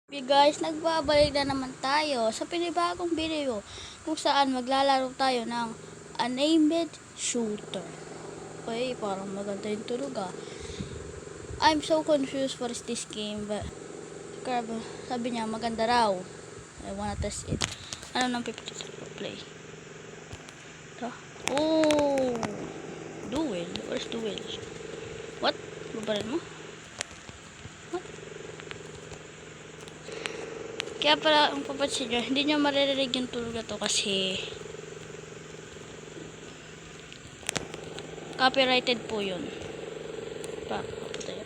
Hey guys, nagbabalik na naman tayo sa pinibagong video kung saan maglalaro tayo ng unnamed shooter. Okay, parang maganda yung tulog ah. I'm so confused what is this game, but sabi niya maganda raw. I wanna test it. Ano nang play? Ito. Oh! Duel? Where's duel? What? Babarin mo? Kaya pala, ang papansin nyo, hindi nyo maririnig yung tulog na to kasi copyrighted po yun.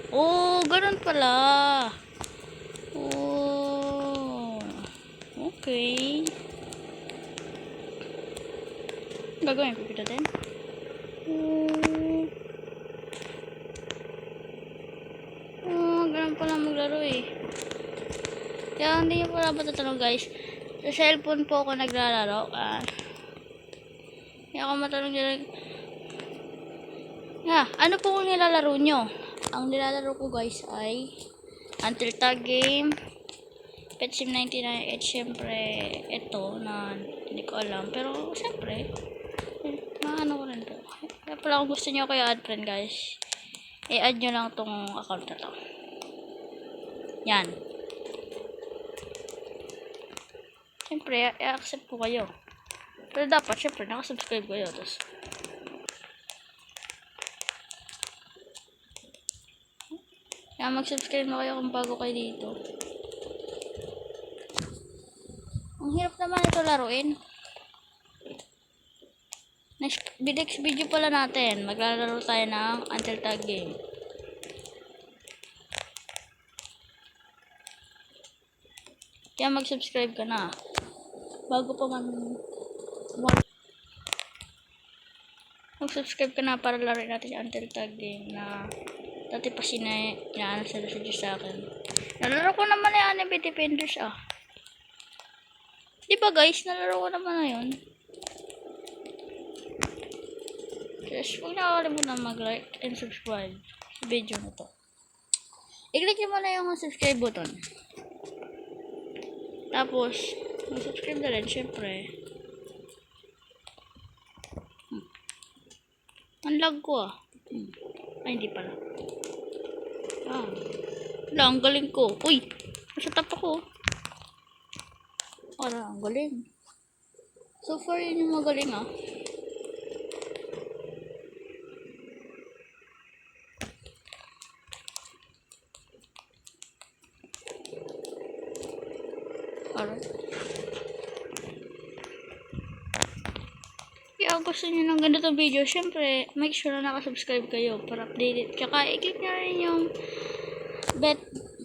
Oh, ganun pala. Oh, okay. Gagawin ko kita din. Ganun pala maglaro eh. Kaya hindi nyo pala matatanong guys. Sa cellphone po ako naglalaro. Kaya ako matanong nyo. Ano po kung nilalaro nyo? Ang nilalaro ko guys ay Until Tag Game, Pet Sim 99, at syempre ito na hindi ko alam. Pero syempre, maano ko rin to. Kaya pala kung gusto nyo kayo add friend guys, i-add nyo lang tong account na to. Yan. Siyempre, i-accept po kayo. Pero dapat, syempre, nakasubscribe kayo. Tapos, kaya mag-subscribe na kayo kung bago kayo dito. Ang hirap naman ito laruin. Next video pala natin, maglalaro tayo ng Until Tag Game. Kaya mag-subscribe ka na. Bago pa man mag-subscribe ka na para laruin natin yung Until Tag Game na dati pa inaano sila sa akin. Nalaro ko naman yung Anime Defenders Diba guys, nalaro ko naman na yun. Just huwag nakakalimutan mag-like and subscribe sa video na to. I-click nyo muna yung subscribe button. Tapos, mag-subscribe na rin, syempre. Ang lag ko Ay, hindi pala. Wala, ang galing ko. Uy! Nasa top ako. Wala, ang galing. So far, yun yung magaling Alright. Kaya kung gusto nyo ng ganitong video, syempre, make sure na nakasubscribe kayo para updated. Tsaka, i-click nyo rin yung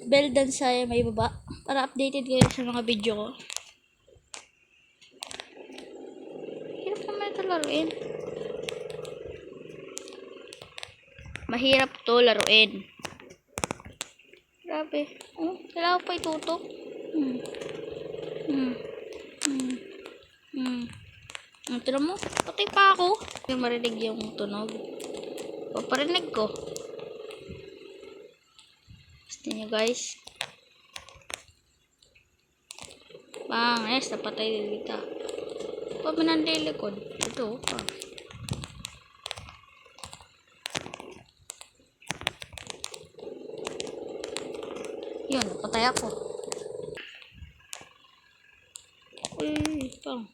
bell dun sa may baba para updated kayo sa mga video ko. Hirap naman ito laruin. Mahirap to laruin. Grabe. Kailangan pa itutok. Tira mo, patay pa ako. Yung marinig yung tunog. Paparinig ko. Gusto nyo guys. Bang, yes, napatay din dito. Paminandilikod. Ito, Yun, napatay ako. Uy, pang.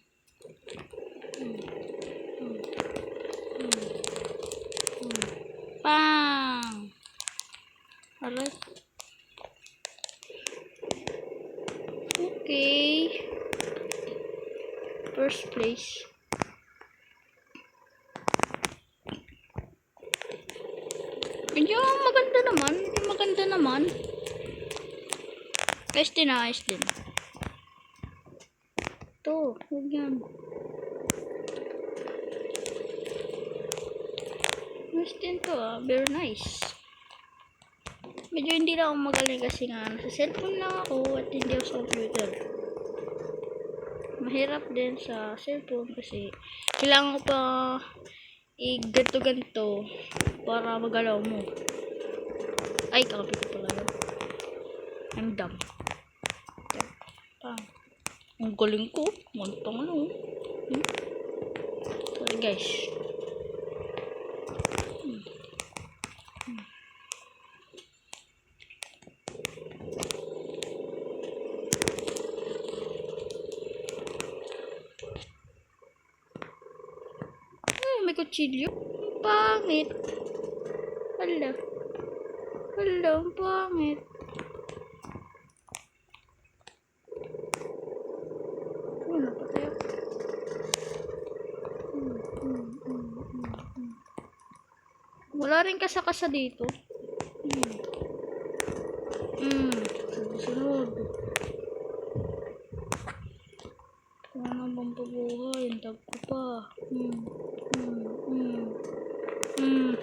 Bang! Alright. Okay. First place. Medyo maganda naman. Maganda naman. Ayos din ayos din. Ito, huwag yan. Ayos din to very nice. Medyo hindi na ako magaling kasi nga sa cellphone lang ako at hindi ako sa computer. Mahirap din sa cellphone kasi kailangan ko pa i-ganto-ganto para magalaw mo. Ay, kakapit ko pala yun. I'm dumb. Ang galing ko. Mantang ano. Sorry guys. Ay, may kutsilyo. Ang pangit. Hala. Hala, ang pangit. Ano pa tayo? Wala rin kasa-kasa dito. Sunod. Kung ano bang pabuhay, tag ko pa.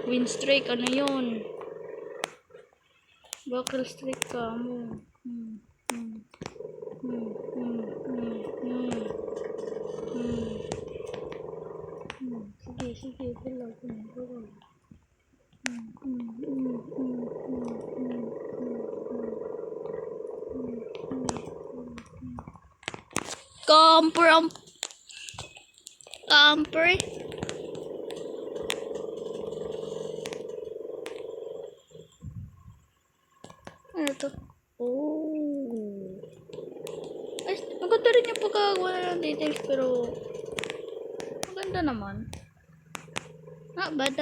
Win streak, ano yun? Bakal streak ka mo. Sige, wala. Camper. Ano to? Oh. Ay, maganda rin yung pagkagawa na ng details, pero maganda naman. Not bad.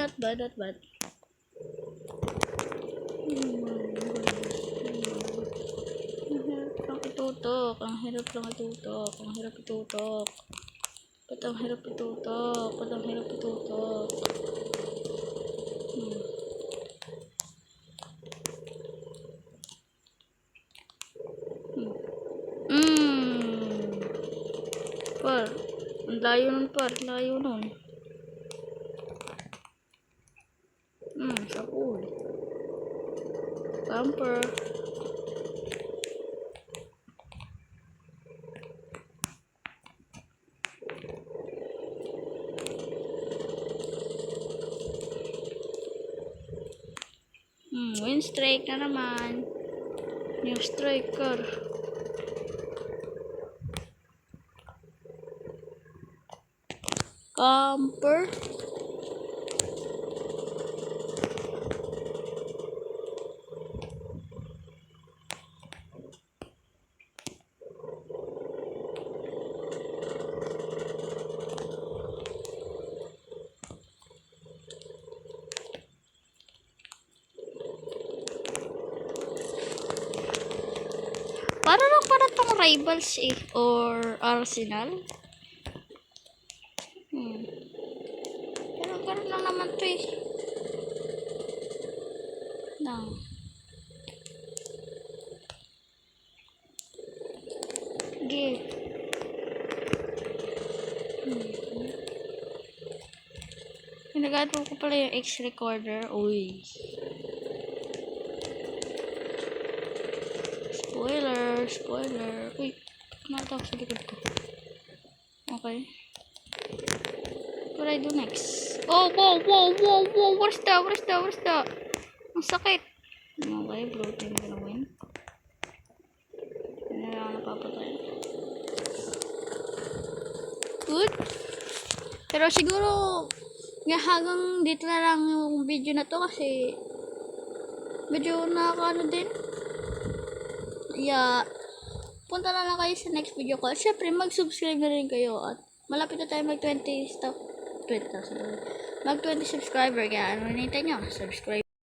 Ang hirap lang itutok. Ba't ang hirap itutok? Par, ang layo nun. Sa pool. Camper. Win strike na naman. New striker. Camper. Para tong Rivals or Arsenal. Pero ganun lang naman to eh. Give. Nag-add ko pala yung X recorder. Uy. Spoiler. Uy, natak sa likod ko. Okay. What do I do next? Oh, whoa. Where's the? Ang sakit. Okay, blue team gonna win. Hindi na ako napapatay. Good. Pero siguro, hanggang dito na lang yung video na to kasi medyo nakakaano din. Punta na lang kayo sa next video ko. Siyempre, mag-subscribe na rin kayo. At malapit na tayo mag 20 subscriber. Kaya ano nito nyo? Subscribe.